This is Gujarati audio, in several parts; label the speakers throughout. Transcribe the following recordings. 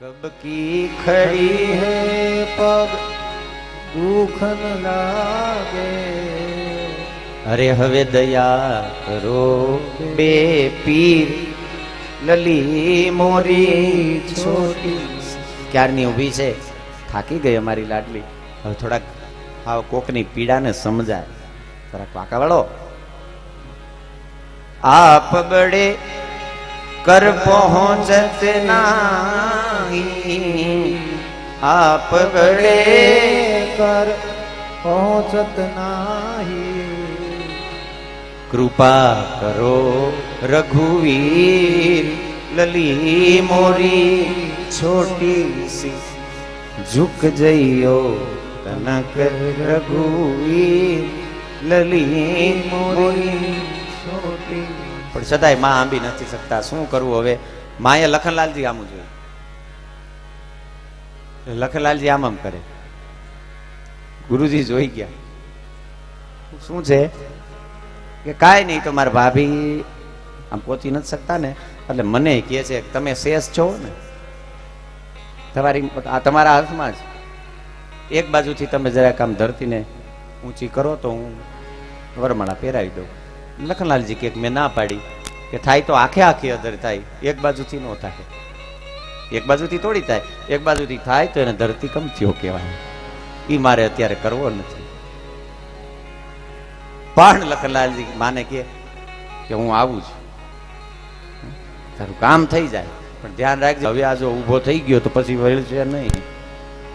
Speaker 1: कब की खड़ी है पग दुख न लागे अरे हवे दया करो बे पीर लली मोरी छोटी क्याરની ઊભી છે થાકી ગઈ અમારી લાડલી હવે થોડાક હાવ કોકની પીડાને સમજાય થોડાક વાંકા વળો आप बड़े कर पहुंचत नहीं आप बड़े कर पहुंचत नहीं कृपा करो रघुवीर लली मोरी छोटी सी झुक जइयो तनक रघुवीर लली मोरी પણ છતાંય માં આંબી નથી શકતા શું કરવું હવે માએ લખનલાલજી આમ જોયું લખનલાલજી આમ કરે ગુરુજી જોઈ ગયા શું છે કે કાંઈ નહીં તો મારા ભાભી આમ પહોંચી નથી શકતા ને એટલે મને કહે છે તમે શેષ છો ને તમારા હાથમાં જ એક બાજુથી તમે જરાક આમ ધરતીને ઊંચી કરો તો હું વરમાળા પહેરાવી દઉં લખનલાલજી કે મેં ના પાડી કે થાય તો આખે આખી અધર થાય એક બાજુથી ન થાય એક બાજુથી થોડી થાય એક બાજુથી થાય તો એને ધરતી કમ થયો કહેવાય એ મારે અત્યારે કરવો નથી પણ લખનલાલજી માને કે હું આવું છું તારું કામ થઈ જાય પણ ધ્યાન રાખજો હવે આ જો ઊભો થઈ ગયો તો પછી વળશે નહીં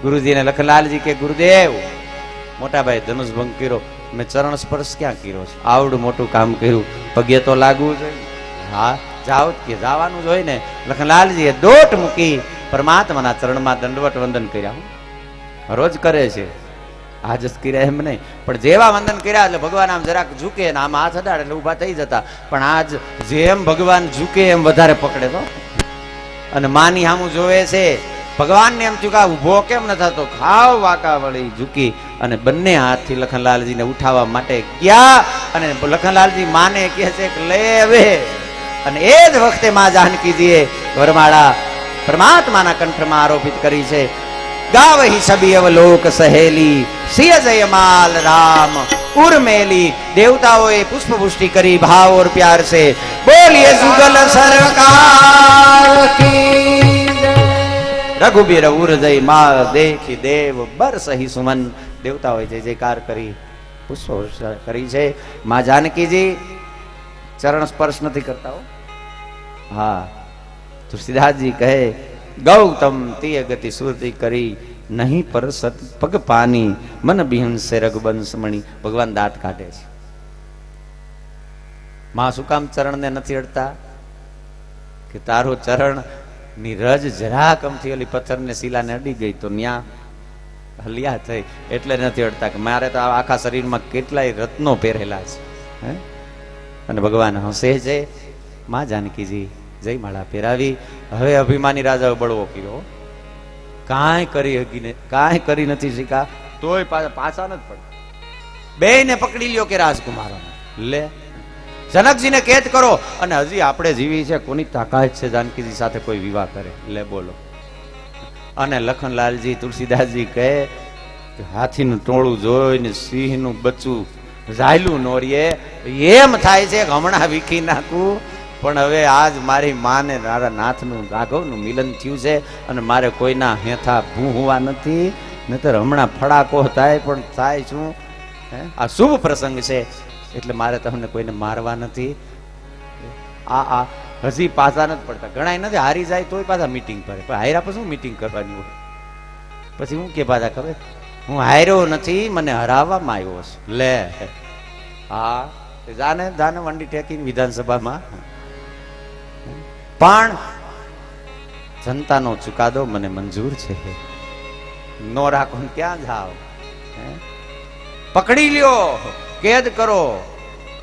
Speaker 1: ગુરુજીને લખનલાલજી કે ગુરુદેવ મોટા ભાઈ ધનુષ ભંગ કર્યો મેં ચરણ સ્પર્શ ક્યાં કર્યો છે આવડું મોટું કામ કર્યું પગે તો લાગવું જોઈએ હા જાઓ કે જવાનું જ હોય ને લખનલાલજીએ દોટ મૂકી પરમાત્માના ચરણમાં દંડવટ વંદન કર્યા રોજ કરે છે આજ જ કર્યા એમ નહીં પણ જેવા વંદન કર્યા એટલે ભગવાન આમ જરાક ઝૂકે ને આમ હાથ અડાડે એટલે ઉભા થઈ જતા પણ આજ જેમ ભગવાન ઝૂકે એમ વધારે પકડે તો અને માની સામું જોવે છે ભગવાનને એમ થયું કે ઉભો કેમ ન થતો ખાવ વાંકા વળી ઝૂકી અને બંને હાથથી લખનલાલજીને ઉઠાવવા માટે ગયા અને લખનલાલજી માને કહે છે કે લે હવે અને એ જ વખતે માં જાનકીજીએ વરમાળા પરમાત્માના કંઠમાં આરોપિત કરી છે ગાવહી સબી અવલોક સહેલી સિય જયમાલ રામ ઉર્મેલી દેવતાઓએ પુષ્પવૃષ્ટિ કરી ભાવ और प्यार से बोलिए जुगल सरकार की रघुबीर उर्जय माल देखी देव बरसही सुमन देवताओं जय जयकार કરી પુષ્પ કરી છે માં જાનકીજી ચરણ સ્પર્શ નથી કરતા હો હા તુલસીદાસજી કહે ગૌતમ તીય ગતિ સુરતી કરી નહીં પર સત પગ પાની મન બિહન સે રઘુવંશ મણી ભગવાન દાંત કાઢે છે માં શું કામ ચરણને નથી અડતા કે તારો ચરણ ની રજ જરાક અમથી ઓલી પથ્થરને શિલાને અડી ગઈ તો ન્યા હલિયા થઈ એટલે નથી અડતા કે મારે તો આખા શરીરમાં કેટલાય રત્નો પહેરેલા છે અને ભગવાન હસે છે માં જાનકીજી જય માળા પહેરાવી હવે અભિમાની રાજાએ બળવો કર્યો કાંઈ કરી નથી શીખા તોય પાછા નથી પડે બેયને પકડી લ્યો કે રાજકુમારો લે જનકજીને કેદ કરો અને હજી આપણે જીવી છે કોની તાકાત છે જાનકીજી સાથે કોઈ વિવાહ કરે લે બોલો અને લખનલાલજી તુલસીદાસજી કહે કે હાથીનું ટોળું જોઈને સિંહનું બચ્ચું ઝાયલું નોરીએ એમ થાય છે કે હમણાં વીખી નાખું પણ હવે આજ મારી માને મારા નાથનું રાઘવનું મિલન થયું છે અને મારે કોઈના હેથા ભૂહવા નથી નહીતર હમણાં ફડાકો થાય પણ થાય શું આ શુભ પ્રસંગ છે એટલે મારે તમને કોઈને મારવા નથી આ હજી પાછા નથી પડતા ઘણા નથી હારી જાય તોય પાછા મીટિંગ કરે પણ હાર્યા પછી શું મીટિંગ કરવાની હોય પછી હું કે પાછા ખબર હું હાર્યો નથી મને હરાવવામાં આવ્યો છું લે હા જાને વંડી ટેકીને વિધાનસભામાં પણ જનતાનો ચુકાદો મને મંજૂર છે નો રાખો ક્યાં જાઓ પકડી લ્યો કેદ કરો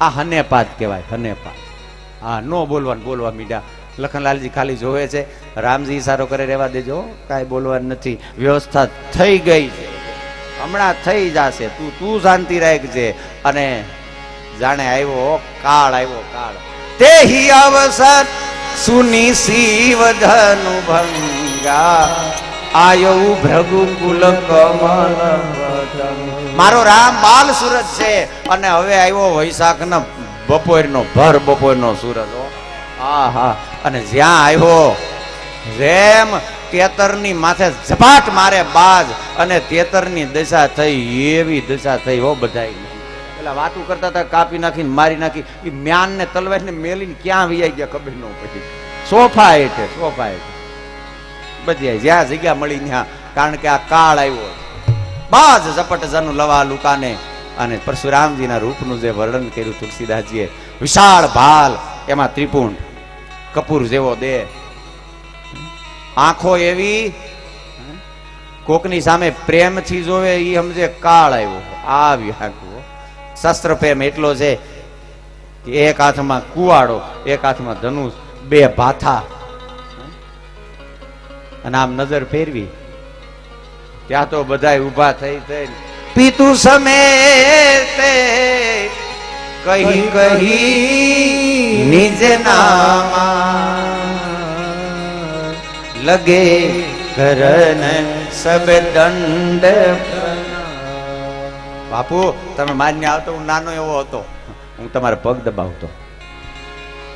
Speaker 1: આ હનેપાત કહેવાય હનેપાત હા નો બોલવા મીડા લખનલાલજી ખાલી જોવે છે રામજી ઈશારો કરે રહેવા દેજો કાંઈ બોલવાનું નથી વ્યવસ્થા થઈ ગઈ છે હમણાં થઈ જશે તું શાંતિ રાખજે અને જાણે આવ્યો કાળ તે ही अवसर सुनी शिव धनु भंग લાગ્યા આયો ભૃગુકુલ કમલ વદન. મારો રામ બાલ સૂરજ છે અને હવે આવ્યો વૈશાખનો બપોરનો ભર બપોરનો સૂરજ. આહા, અને જ્યાં આવ્યો જેમ તેતરની માથે ઝપાટ મારે બાજ અને તેતરની દશા થઈ એવી દશા થઈ હો બધાય. પેલા વાતું કરતા હતા કાપી નાખીને મારી નાખી, એ મ્યાન ને તલવાર ને મેલીને ક્યાં વિયાઈ ગયા ખબર ન પડી. સોફા હેઠે બધી જ્યાં જગ્યા મળી ત્યાં, કારણ કે આ કાળ આવ્યો. બાજ ઝપટ જન લવા લુકાને. અને પરશુરામજીના રૂપનું જે વર્ણન કર્યું તુલસીદાસજીએ, વિશાળ ભાલ, એમાં ત્રિપુંડ, કપૂર જેવો દેહ, આંખો એવી કોકની સામે પ્રેમથી જોવે એ સમજે કાળ આવ્યો. આવી આંખો, શસ્ત્ર પ્રેમ એટલો છે કે એક હાથમાં કુવાડો, એક હાથમાં ધનુષ, બે ભાથા, અને આમ નજર ફેરવી ત્યાં તો બધા ઉભા થઈ પીતું સમેતે કહી કહી નિજ નામા લગે કરન સબ દંડ. બાપુ તમે માન્ય આવતો, હું નાનો એવો હતો, હું તમારા પગ દબાવતો,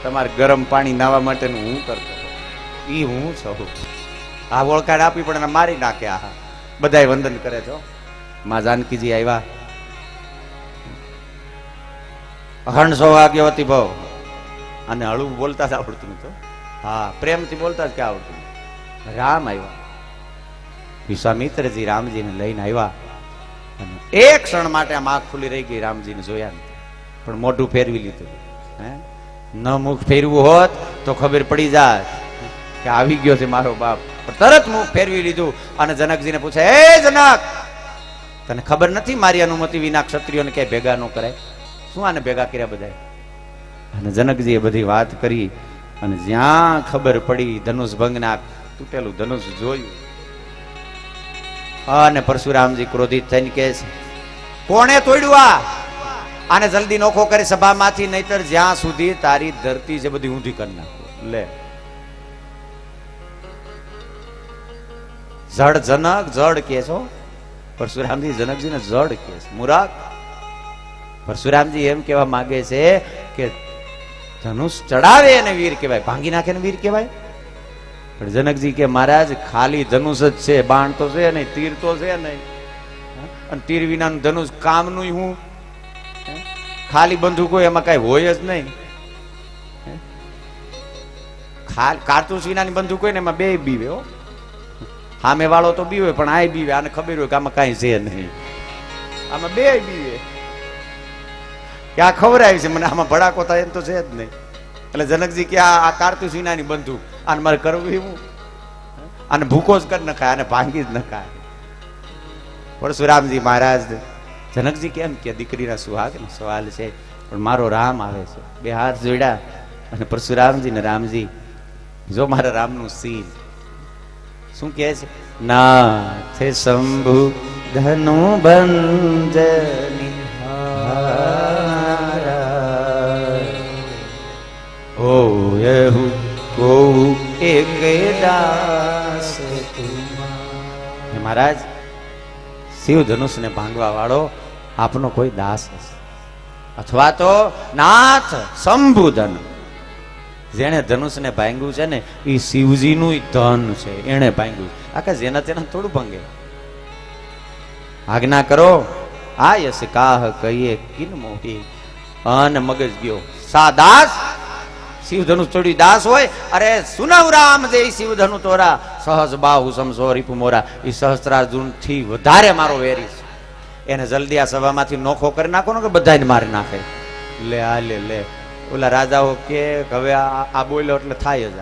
Speaker 1: તમારે ગરમ પાણી નાવા માટેનું હું કરતો, ઈ હું છું. આ ઓળખાણ આપી પણ એને મારી નાખ્યા. બધાય વંદન કરે છો. માં જાનકીજી આવ્યા, અખંડ સૌભાગ્યવતી ભાવ, અને હળવું બોલતા જ આવડતું નતું. હા, પ્રેમથી બોલતા જ ક્યાં આવડતું. રામ આવ્યા, વિશ્વામિત્રજી રામજીને લઈને આવ્યા, અને એક ક્ષણ માટે આમ આંખ ખુલ્લી રહી ગઈ. રામજીને જોયા ને પણ મોઢું ફેરવી લીધું. ન મુખ ફેરવું હોત તો ખબર પડી જાય કે આવી ગયો છે મારો બાપ. તરત મુખ ફેરવી લીધું અને જનકજીને પૂછે, હે જનક, તને ખબર નથી મારી અનુમતિ વિના ક્ષત્રિયોને ક્યાંય ભેગા ન કરાય? શું આને ભેગા કર્યા બધા? અને જનકજીએ બધી વાત કરી, અને જ્યાં ખબર પડી ધનુષ ભંગના તૂટેલું ધનુષ જોયું, અને પરશુરામજી ક્રોધિત થઈને કહે છે, કોણે તોડ્યું આ? આને જલ્દી નોખો કરી સભામાંથી, નહીતર જ્યાં સુધી તારી ધરતી છે બધી ઊંધી કરી નાખો. લે, જડ જનક, જડ કે છો? પરશુરામજી જનકજીને જડ કે છે. મૂરખ, પરશુરામજી એમ કહેવા માંગે છે કે ધનુષ ચડાવે એને વીર કહેવાય, ભાંગી નાખે ને વીર કહેવાય. પણ જનકજી કે મહારાજ ખાલી ધનુષ જ છે, બાણ તો છે નહીં, તીર તો છે નહીં, અને તીર વિનાનું ધનુષ કામનું હું, ખાલી બંદૂકો એમાં કઈ હોય જ નહીં. કારતૂસ વિનાની બંદૂક હોય ને એમાં બે બીવે. સામે વાળો તો બીવે પણ આ બીવે, આને ખબર હોય કે આમાં કઈ છે નહીં, આમાં બે બીવે. ક્યાં ખબર આવી છે મને, આમાં ભડાકો થાય એમ તો છે જ નહીં. એટલે જનકજી કે આ કારતૂસ વિનાની બંદૂક, આને મારે કરવું એવું, આને ભૂકો જ કરી નખાય, આને ભાંગી જ નખાય. પરશુરામજી મહારાજ, જનકજી કેમ કે દીકરીના સુહાગ નો સવાલ છે, પણ મારો રામ આવે છે. બે હાથ જોડ્યા અને પરશુરામજી ને રામજી, જો મારા રામનું સીલ શું કહે છે? નાથ શંભુ ધનુ બંજની ઓ યહુ કો એક દાસ તુમા. મહારાજ, શિવ ધનુષ ને ભાંગવા વાળો આપનો કોઈ દાસ હશે, અથવા તો નાથ શંભુધન, જેને ધનુષ ને ભાંગ્યું છે ને એ શિવજીનું ધન છે, એને ભાંગ્યું. આખા જેના તેના થોડું ભાંગે. આજ્ઞા કરો આ યશ કાહ કહીએ કિન મોહી, અન મગજ ગયો. સા દાસ શિવ ધનુષ થોડી દાસ હોય. અરે સુનવ રામ દે શિવ ધનુ તોરા, સહજ બાહુ સમસો રીપુ મોરા. એ સહસ્ત્રાર્જુન થી વધારે મારો વેરી છે. એને જલ્દી આ સભામાંથી નોખો કરી નાખો ને કે બધાને મારી નાખે. લે આ લે લે, ઓલા રાજાઓ કે હવે આ બોલ્યો એટલે થાય જ.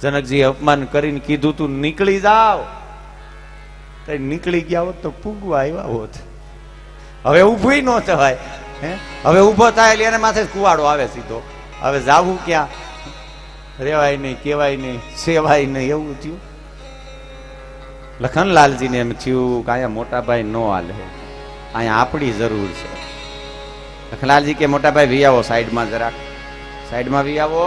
Speaker 1: જનકજી અપમાન કરીને કીધું તું નીકળી જાવ, નીકળી ગયા હોત તો પૂગવા આવ્યા હોત. હવે ઉભું ન થવાય. હવે ઉભો થાય એટલે એને માથે કુવાડો આવે સીધો. હવે જાવું ક્યાં? રેવાય નહીં, કેવાય નહીં, સેવાય નહીં, એવું થયું. લખનલાલજી ને એમ થયું કે અહીંયા મોટા ભાઈ નો હાલે, અહીંયા આપણી જરૂર છે. લખનલાલજી કે મોટા ભાઈ વી આવો સાઈડમાં, જરાક સાઈડમાં વી આવો.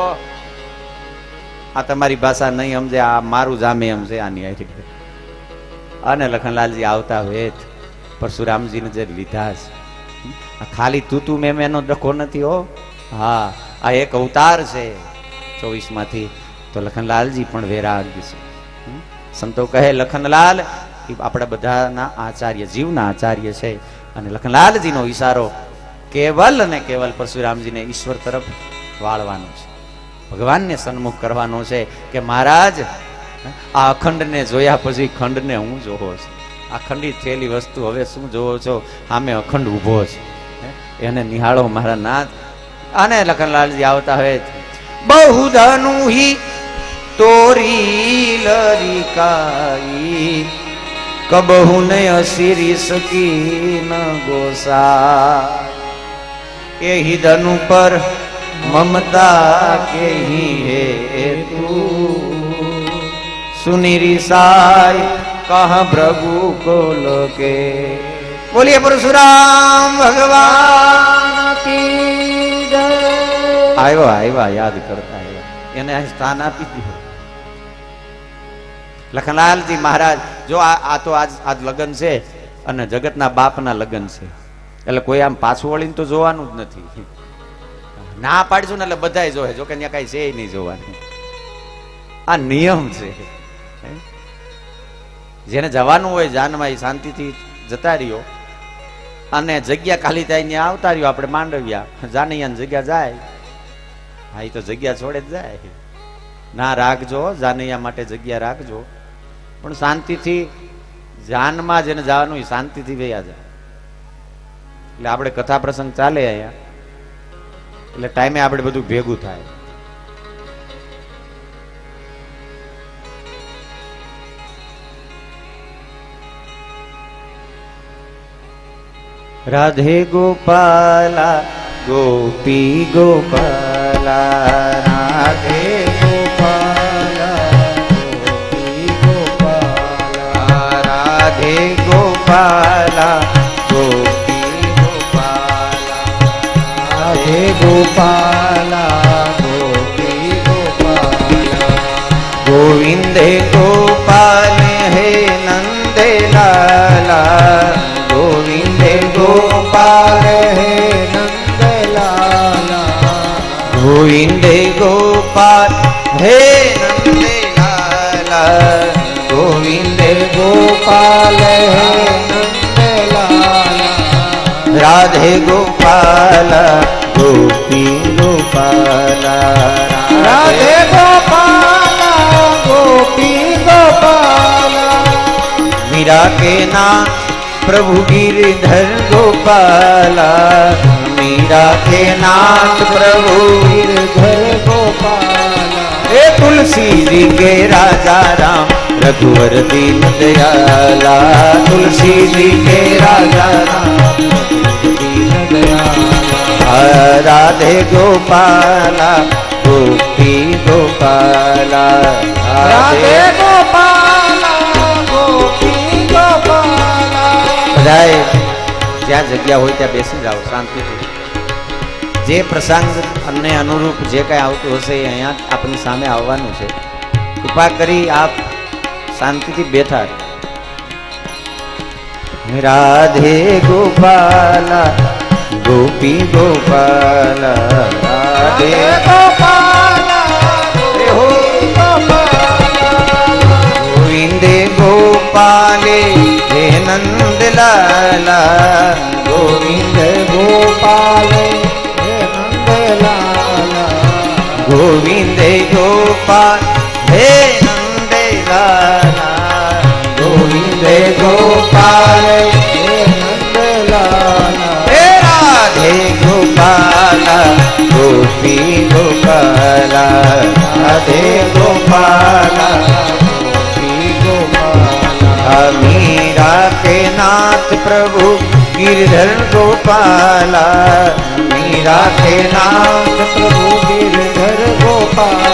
Speaker 1: આ તમારી ભાષા નહીં સમજે, આ મારું જામે સમજે આની હારે. અને લખનલાલજી આવતા વેત પરશુરામજીને જે લીધા છે, ખાલી તું મેં એનો ડખો નથી હો. હા, આ એક અવતાર છે 24 માંથી. તો લખનલાલજી પણ વૈરાગ છે. સંતો કહે લખનલાલ એ આપણા બધાના આચાર્ય, જીવના આચાર્ય છે. અને લખનલાલજીનો ઈશારો કેવલ અને કેવલ પરશુરામજીને ઈશ્વર તરફ વાળવાનો છે, ભગવાનને સન્મુખ કરવાનો છે કે મહારાજ આ અખંડને જોયા પછી ખંડને હું જોવો છું. આ ખંડિત થયેલી વસ્તુ હવે શું જોવો છો? આમે અખંડ ઊભો છે, એને નિહાળો મારા નાથ. અને લખનલાલજી આવતા હવે બહુધનુ હી તોરી લરિકાઈ કબહુ ને અસીરી સકી ન ગોસા. એહી ધનુ પર મમતા કેહી હે તું સુનિરી સાય કહ ભૃગુ કોલ કે. બોલીએ પરશુરામ ભગવાન કી જય. આવ્યા યાદ કરતા આવ્યા, એને સ્થાન આપી દીધું. લખનલાલજી મહારાજ જો આ તો આજ લગ્ન છે અને જગતના બાપના લગ્ન છે, એટલે કોઈ આમ પાછું વળીને તો જોવાનું જ નથી. ના પાડશું ને એટલે બધાય જોહે, જો કે ત્યાં કઈ છે નહીં જોવાનું. આ નિયમ છે. જેને જવાનું હોય જાનમાં એ શાંતિથી જતા રહ્યો, અને જગ્યા ખાલી થાય ત્યાં આવતા રહ્યો. આપણે માંડવ્યા જાનૈયાની જગ્યા જાય, હા એ તો જગ્યા છોડે જ જાય. ના રાખજો, જાનૈયા માટે જગ્યા રાખજો, પણ શાંતિથી જાનમાં જેને જવાનું એ શાંતિથી વયા જાય. એટલે આપણે કથા પ્રસંગ ચાલે અહીંયા, એટલે ટાઈમે આપણે બધું ભેગું થાય. રાધે ગોપાલા ગોપી ગોપાલા, રાધે ગોપાલા ગોપી ગોપાલા, રાધે ગોપાલા ગોપી ગોપાલા, રાધે ગોપાલા ગોપી ગોપાલા. ગોવિંદે ગોપાલ હે નંદે લાલા, ગોવિંદે ગોપાલ હે નંદલાલા, ગોવિંદે ગોપાલ હે નંદલાલા, ગોવિંદે ગોપાલ હે નંદલાલા. રાધે ગોપાલ ગોપી ગોપાલા, રાધે ગોપાલ ગોપી ગોપાલા. मीरा के नाम प्रभु गिरधर गोपाला, मीरा के नाथ प्रभु गिरधर गोपाला. हे तुलसी जी के राजा राम रघुवर दीन दयाला, तुलसी जी के राजा राम दीन दयाला. राधे गोपाला गोपी गोपाला, राधे गोपाला ગોપી ગોપાલા. બધાએ જ્યાં જગ્યા હોય ત્યાં બેસી જાઓ શાંતિથી. જે પ્રસંગ અને અનુરૂપ જે કઈ આવતું હશે એ અહીંયા આપણી સામે આવવાનું છે. કૃપા કરી આપ શાંતિથી બેઠા. રાધે ગોપાલા ગોપી ગોપાલા, રાધે ગોપાલા ગોપી ગોપાલા. ગોવિંદે ગોપાલે હે નંદલાલા, ગોવિંદ ગોપાલે હે નંદલાલા, ગોવિંદે ગોપાલ હે નંદલાલા, ગોવિંદે ગોપાલ હે નંદલાલા. હે રાધે ગોપાલા ગોપી ગોપાલા, રાધે ગોપાલા मीरा के नाथ प्रभु गिरधर गोपाला, मीरा के नाथ प्रभु गिरधर गोपाला.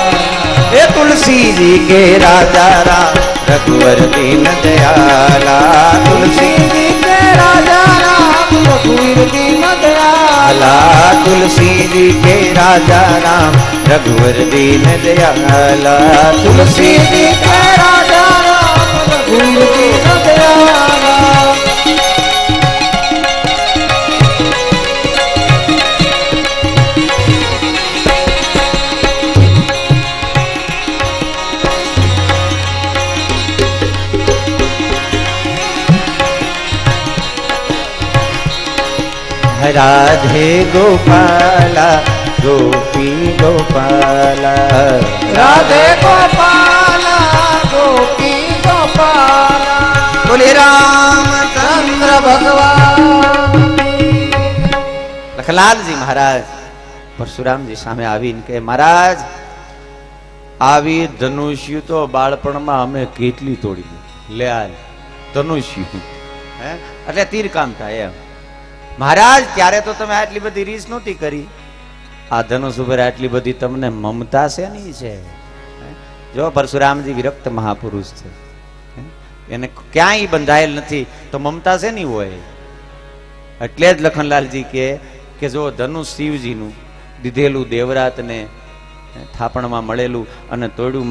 Speaker 1: हे तुलसी जी के राजा राम रघुवर दीन दयाला, तुलसी जी के राजा राम रघुवर दीन दयाला, तुलसी जी के राजा राम रघुवर दीन दयाला तुलसी जी का राजा राम रघुवर दीन दयाला। राधे गोपाला गोपी गोपाला राधे गोपाला गोपी गोपाला बोले रामचंद्र भगवान। લખલાલજી મહારાજ પરશુરામજી સામે આવીને કે મહારાજ આવી ધનુષ્ય તો બાળપણમાં અમે કેટલી તોડી લે આ ધનુષ્ય હે એટલે તીર કામ થાય એમ મહારાજ ત્યારે તો તમે આટલી બધી રીસ નહોતી કરી આ ધનુષ ઉપર આટલી બધી તમને મમતા શેની છે જો પરશુરામજી વિરક્ત મહાપુરુષ છે એને ક્યાંય બંધાયેલ નથી તો મમતા શેની હોય એટલે જ લખનલાલજી કે જો ધનુષ શિવજીનું દીધેલું દેવરાતને થાપણમાં મળેલું અને તોડ્યું